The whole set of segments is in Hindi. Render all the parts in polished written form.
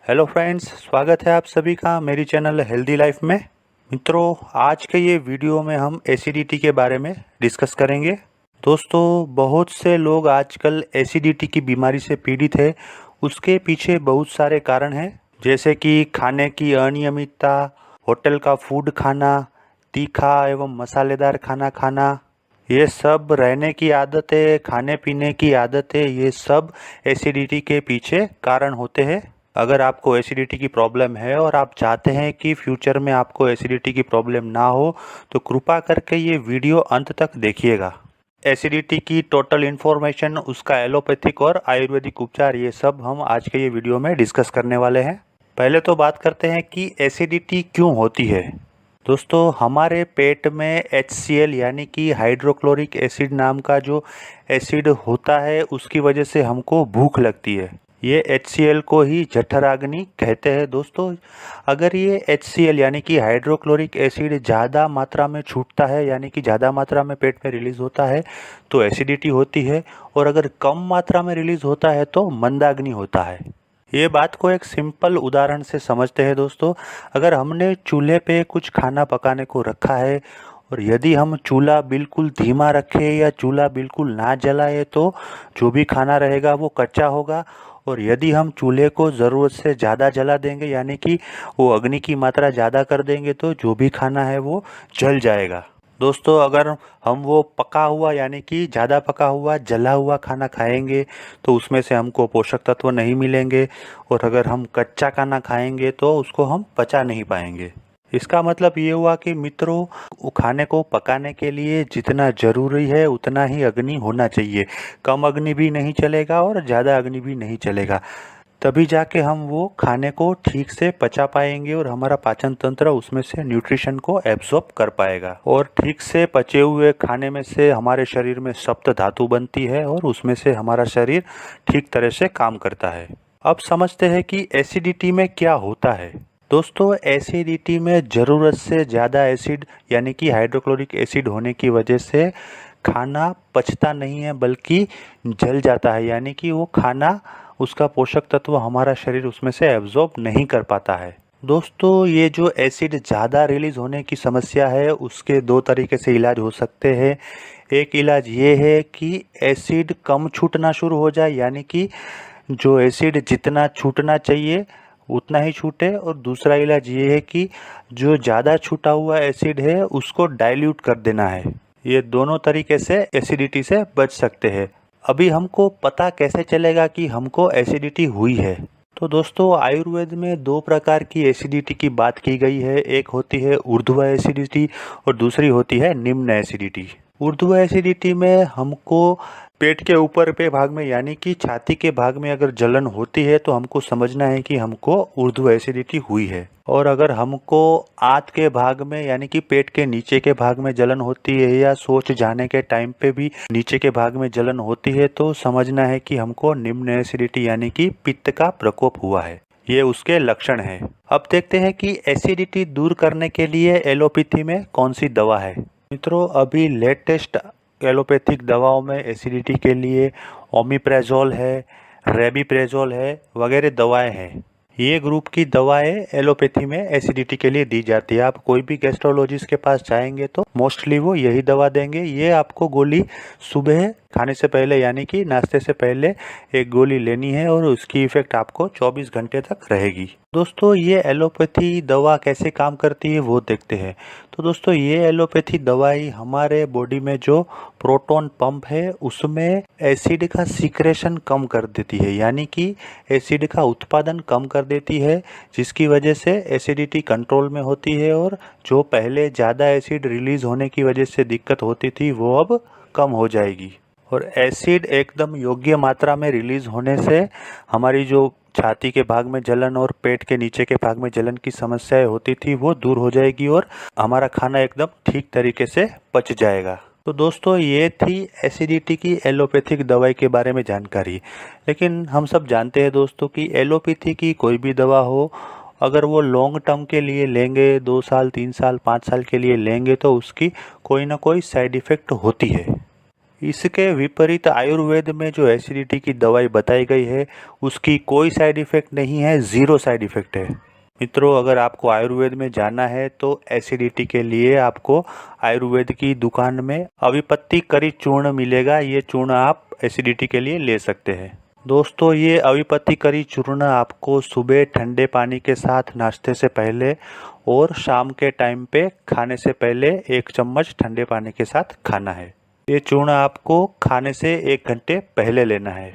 हेलो फ्रेंड्स, स्वागत है आप सभी का मेरी चैनल हेल्दी लाइफ में। मित्रों, आज के ये वीडियो में हम एसिडिटी के बारे में डिस्कस करेंगे। दोस्तों, बहुत से लोग आजकल एसिडिटी की बीमारी से पीड़ित है। उसके पीछे बहुत सारे कारण हैं, जैसे कि खाने की अनियमितता, होटल का फूड खाना, तीखा एवं मसालेदार खाना खाना, ये सब रहने की आदतें, खाने पीने की आदतें, ये सब एसिडिटी के पीछे कारण होते हैं। अगर आपको एसिडिटी की प्रॉब्लम है और आप चाहते हैं कि फ्यूचर में आपको एसिडिटी की प्रॉब्लम ना हो, तो कृपा करके ये वीडियो अंत तक देखिएगा। एसिडिटी की टोटल इन्फॉर्मेशन, उसका एलोपैथिक और आयुर्वेदिक उपचार, ये सब हम आज के ये वीडियो में डिस्कस करने वाले हैं। पहले तो बात करते हैं कि एसिडिटी क्यों होती है। दोस्तों, हमारे पेट में HCl यानी कि हाइड्रोक्लोरिक एसिड नाम का जो एसिड होता है, उसकी वजह से हमको भूख लगती है। ये HCl को ही जठराग्नि कहते हैं। दोस्तों, अगर ये HCl यानी कि हाइड्रोक्लोरिक एसिड ज़्यादा मात्रा में छूटता है, यानी कि ज़्यादा मात्रा में पेट में रिलीज़ होता है, तो एसिडिटी होती है। और अगर कम मात्रा में रिलीज़ होता है तो मंदाग्नि होता है। ये बात को एक सिंपल उदाहरण से समझते हैं। दोस्तों, अगर हमने चूल्हे पे कुछ खाना पकाने को रखा है और यदि हम चूल्हा बिल्कुल धीमा रखें या चूल्हा बिल्कुल ना जलाए, तो जो भी खाना रहेगा वो कच्चा होगा। और यदि हम चूल्हे को ज़रूरत से ज़्यादा जला देंगे, यानी कि वो अग्नि की मात्रा ज़्यादा कर देंगे, तो जो भी खाना है वो जल जाएगा। दोस्तों, अगर हम वो पका हुआ यानी कि ज़्यादा पका हुआ जला हुआ खाना खाएंगे, तो उसमें से हमको पोषक तत्व नहीं मिलेंगे। और अगर हम कच्चा खाना खाएंगे तो उसको हम पचा नहीं पाएंगे। इसका मतलब ये हुआ कि मित्रों, वो खाने को पकाने के लिए जितना ज़रूरी है उतना ही अग्नि होना चाहिए। कम अग्नि भी नहीं चलेगा और ज़्यादा अग्नि भी नहीं चलेगा। तभी जाके हम वो खाने को ठीक से पचा पाएंगे और हमारा पाचन तंत्र उसमें से न्यूट्रिशन को एब्जॉर्ब कर पाएगा। और ठीक से पचे हुए खाने में से हमारे शरीर में सप्त धातु बनती है और उसमें से हमारा शरीर ठीक तरह से काम करता है। अब समझते हैं कि एसिडिटी में क्या होता है। दोस्तों, एसिडिटी में ज़रूरत से ज़्यादा एसिड यानी कि हाइड्रोक्लोरिक एसिड होने की वजह से खाना पचता नहीं है, बल्कि जल जाता है। यानी कि वो खाना, उसका पोषक तत्व हमारा शरीर उसमें से एब्जॉर्ब नहीं कर पाता है। दोस्तों, ये जो एसिड ज़्यादा रिलीज होने की समस्या है, उसके दो तरीके से इलाज हो सकते हैं। एक इलाज ये है कि एसिड कम छूटना शुरू हो जाए, यानी कि जो एसिड जितना छूटना चाहिए उतना ही छूटे। और दूसरा इलाज ये है कि जो ज़्यादा छूटा हुआ एसिड है उसको डाइल्यूट कर देना है। ये दोनों तरीके से एसिडिटी से बच सकते हैं। अभी हमको पता कैसे चलेगा कि हमको एसिडिटी हुई है? तो दोस्तों, आयुर्वेद में दो प्रकार की एसिडिटी की बात की गई है। एक होती है ऊर्ध्व एसिडिटी और दूसरी होती है निम्न एसिडिटी। ऊर्ध्व एसिडिटी में हमको पेट के ऊपर पे भाग में यानी कि छाती के भाग में अगर जलन होती है तो हमको समझना है कि हमको ऊर्ध्व एसिडिटी हुई है। और अगर हमको आंत के भाग में यानी कि पेट के नीचे के भाग में जलन होती है या शौच जाने के टाइम पे भी नीचे के भाग में जलन होती है, तो समझना है कि हमको निम्न एसिडिटी यानी कि पित्त का प्रकोप हुआ है। ये उसके लक्षण हैं। अब देखते हैं कि एसिडिटी दूर करने के लिए एलोपैथी में कौन सी दवा है। मित्रों, अभी लेटेस्ट एलोपैथिक दवाओं में एसिडिटी के लिए ओमिप्रेजोल है, रेबिप्रेजोल है, वगैरह दवाएं हैं। ये ग्रुप की दवाएं एलोपैथी में एसिडिटी के लिए दी जाती है। आप कोई भी गैस्ट्रोलॉजिस्ट के पास जाएंगे तो मोस्टली वो यही दवा देंगे। ये आपको गोली सुबह खाने से पहले यानी कि नाश्ते से पहले एक गोली लेनी है और उसकी इफेक्ट आपको 24 घंटे तक रहेगी। दोस्तों, ये एलोपैथी दवा कैसे काम करती है वो देखते हैं। तो दोस्तों, ये एलोपैथी दवाई हमारे बॉडी में जो प्रोटॉन पंप है उसमें एसिड का सीक्रेशन कम कर देती है, यानी कि एसिड का उत्पादन कम कर देती है, जिसकी वजह से एसिडिटी कंट्रोल में होती है। और जो पहले ज़्यादा एसिड रिलीज होने की वजह से दिक्कत होती थी वो अब कम हो जाएगी। और एसिड एकदम योग्य मात्रा में रिलीज होने से हमारी जो छाती के भाग में जलन और पेट के नीचे के भाग में जलन की समस्याएं होती थी वो दूर हो जाएगी और हमारा खाना एकदम ठीक तरीके से पच जाएगा। तो दोस्तों, ये थी एसिडिटी की एलोपैथिक दवाई के बारे में जानकारी। लेकिन हम सब जानते हैं दोस्तों कि एलोपैथी की कोई भी दवा हो, अगर वो लॉन्ग टर्म के लिए लेंगे, 2 साल 3 साल 5 साल के लिए लेंगे, तो उसकी कोई ना कोई साइड इफ़ेक्ट होती है। इसके विपरीत आयुर्वेद में जो एसिडिटी की दवाई बताई गई है उसकी कोई साइड इफ़ेक्ट नहीं है, ज़ीरो साइड इफ़ेक्ट है। मित्रों, अगर आपको आयुर्वेद में जाना है तो एसिडिटी के लिए आपको आयुर्वेद की दुकान में अविपत्ति करी चूर्ण मिलेगा। ये चूर्ण आप एसिडिटी के लिए ले सकते हैं। दोस्तों, ये अविपत्ति करी चूर्ण आपको सुबह ठंडे पानी के साथ नाश्ते से पहले और शाम के टाइम पे खाने से पहले 1 चम्मच ठंडे पानी के साथ खाना है। ये चूर्ण आपको खाने से 1 घंटे पहले लेना है।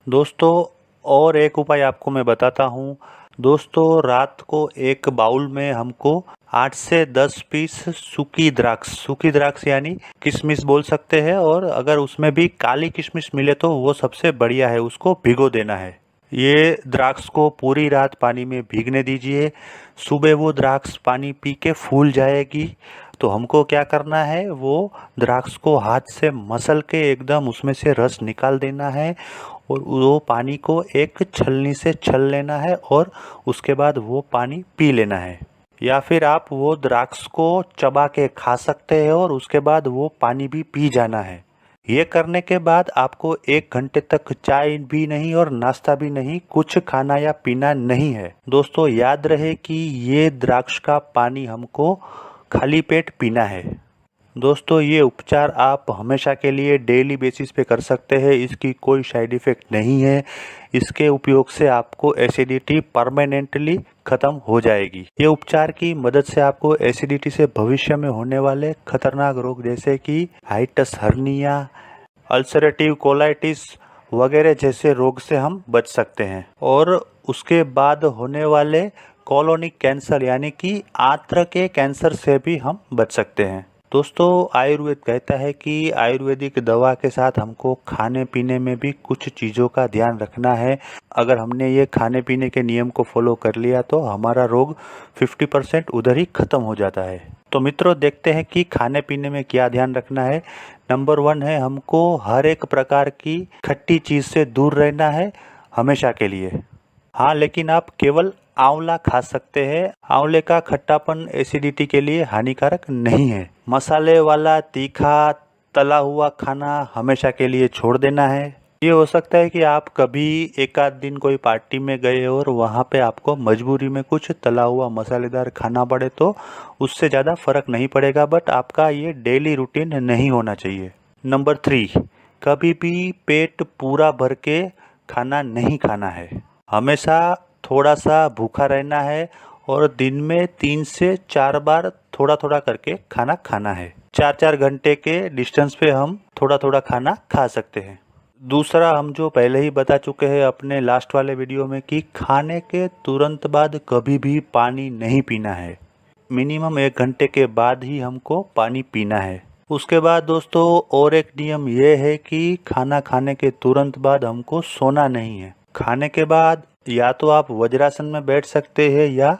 दोस्तों, और एक उपाय आपको मैं बताता हूँ। दोस्तों, रात को एक बाउल में हमको 8 से 10 पीस सूखी द्राक्ष यानी किशमिश बोल सकते हैं, और अगर उसमें भी काली किशमिश मिले तो वो सबसे बढ़िया है, उसको भिगो देना है। ये द्राक्ष को पूरी रात पानी में भीगने दीजिए। सुबह वो द्राक्ष पानी पी के फूल जाएगी तो हमको क्या करना है, वो द्राक्ष को हाथ से मसल के एकदम उसमें से रस निकाल देना है और वो पानी को एक छलनी से छल लेना है और उसके बाद वो पानी पी लेना है। या फिर आप वो द्राक्ष को चबा के खा सकते हैं और उसके बाद वो पानी भी पी जाना है। ये करने के बाद आपको 1 घंटे तक चाय भी नहीं और नाश्ता भी नहीं, कुछ खाना या पीना नहीं है। दोस्तों, याद रहे कि ये द्राक्ष का पानी हमको खाली पेट पीना है। दोस्तों, ये उपचार आप हमेशा के लिए डेली बेसिस पे कर सकते हैं। इसकी कोई साइड इफ़ेक्ट नहीं है। इसके उपयोग से आपको एसिडिटी परमानेंटली ख़त्म हो जाएगी। ये उपचार की मदद से आपको एसिडिटी से भविष्य में होने वाले खतरनाक रोग जैसे कि हाइटस हर्निया, अल्सरेटिव कोलाइटिस वगैरह जैसे रोग से हम बच सकते हैं, और उसके बाद होने वाले कोलोनिक कैंसर यानी कि आंत्र के कैंसर से भी हम बच सकते हैं। दोस्तों, आयुर्वेद कहता है कि आयुर्वेदिक दवा के साथ हमको खाने पीने में भी कुछ चीज़ों का ध्यान रखना है। अगर हमने ये खाने पीने के नियम को फॉलो कर लिया तो हमारा रोग 50% उधर ही ख़त्म हो जाता है। तो मित्रों, देखते हैं कि खाने पीने में क्या ध्यान रखना है। नंबर 1 है, हमको हर एक प्रकार की खट्टी चीज़ से दूर रहना है हमेशा के लिए। हाँ, लेकिन आप केवल आंवला खा सकते हैं। आंवले का खट्टापन एसिडिटी के लिए हानिकारक नहीं है। मसाले वाला तीखा तला हुआ खाना हमेशा के लिए छोड़ देना है। ये हो सकता है कि आप कभी एक आध दिन कोई पार्टी में गए और वहाँ पे आपको मजबूरी में कुछ तला हुआ मसालेदार खाना पड़े, तो उससे ज़्यादा फर्क नहीं पड़ेगा, बट आपका ये डेली रूटीन नहीं होना चाहिए। नंबर 3, कभी भी पेट पूरा भर के खाना नहीं खाना है। हमेशा थोड़ा सा भूखा रहना है और दिन में 3 से 4 बार थोड़ा थोड़ा करके खाना खाना है। 4-4 घंटे के डिस्टेंस पे हम थोड़ा थोड़ा खाना खा सकते हैं। दूसरा, हम जो पहले ही बता चुके हैं अपने लास्ट वाले वीडियो में कि खाने के तुरंत बाद कभी भी पानी नहीं पीना है। मिनिमम 1 घंटे के बाद ही हमको पानी पीना है। उसके बाद दोस्तों, और एक नियम ये है कि खाना खाने के तुरंत बाद हमको सोना नहीं है। खाने के बाद या तो आप वज्रासन में बैठ सकते हैं या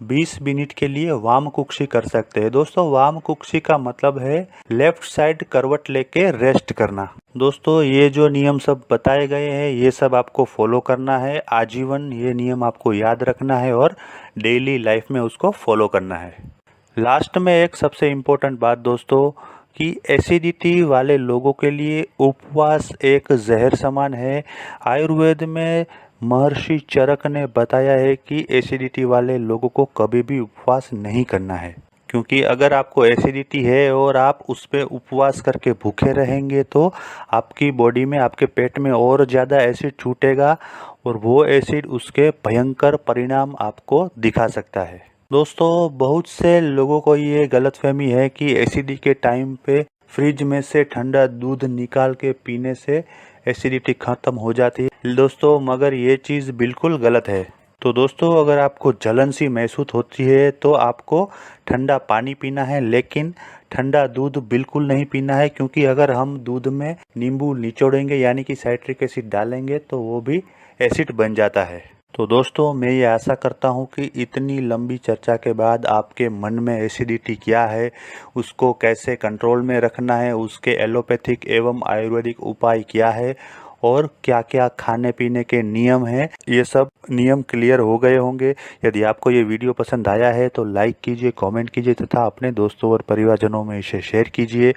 20 मिनट के लिए वाम कुक्षी कर सकते हैं। दोस्तों, वाम कुक्षी का मतलब है लेफ्ट साइड करवट लेके रेस्ट करना। दोस्तों, ये जो नियम सब बताए गए हैं ये सब आपको फॉलो करना है आजीवन। ये नियम आपको याद रखना है और डेली लाइफ में उसको फॉलो करना है। लास्ट में एक सबसे इम्पोर्टेंट बात दोस्तों, कि एसिडिटी वाले लोगों के लिए उपवास एक जहर समान है। आयुर्वेद में महर्षि चरक ने बताया है कि एसिडिटी वाले लोगों को कभी भी उपवास नहीं करना है, क्योंकि अगर आपको एसिडिटी है और आप उस पर उपवास करके भूखे रहेंगे तो आपकी बॉडी में, आपके पेट में और ज़्यादा एसिड छूटेगा और वो एसिड उसके भयंकर परिणाम आपको दिखा सकता है। दोस्तों, बहुत से लोगों को ये गलतफहमी है कि एसिडिटी के टाइम पे फ्रिज में से ठंडा दूध निकाल के पीने से एसिडिटी ख़त्म हो जाती है। दोस्तों, मगर ये चीज़ बिल्कुल गलत है। तो दोस्तों, अगर आपको जलन सी महसूस होती है तो आपको ठंडा पानी पीना है, लेकिन ठंडा दूध बिल्कुल नहीं पीना है, क्योंकि अगर हम दूध में नींबू निचोड़ेंगे यानी कि साइट्रिक एसिड डालेंगे तो वो भी एसिड बन जाता है। तो दोस्तों, मैं ये आशा करता हूँ कि इतनी लंबी चर्चा के बाद आपके मन में एसिडिटी क्या है, उसको कैसे कंट्रोल में रखना है, उसके एलोपैथिक एवं आयुर्वेदिक उपाय क्या है और क्या क्या खाने पीने के नियम हैं, ये सब नियम क्लियर हो गए होंगे। यदि आपको ये वीडियो पसंद आया है तो लाइक कीजिए, कमेंट कीजिए तथा अपने दोस्तों और परिवारजनों में इसे शेयर कीजिए।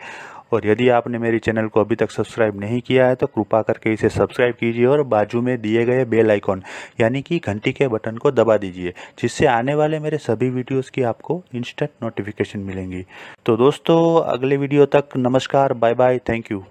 और यदि आपने मेरे चैनल को अभी तक सब्सक्राइब नहीं किया है तो कृपया करके इसे सब्सक्राइब कीजिए और बाजू में दिए गए बेल आइकॉन यानी कि घंटी के बटन को दबा दीजिए, जिससे आने वाले मेरे सभी वीडियोस की आपको इंस्टेंट नोटिफिकेशन मिलेंगी। तो दोस्तों, अगले वीडियो तक नमस्कार, बाय बाय, थैंक यू।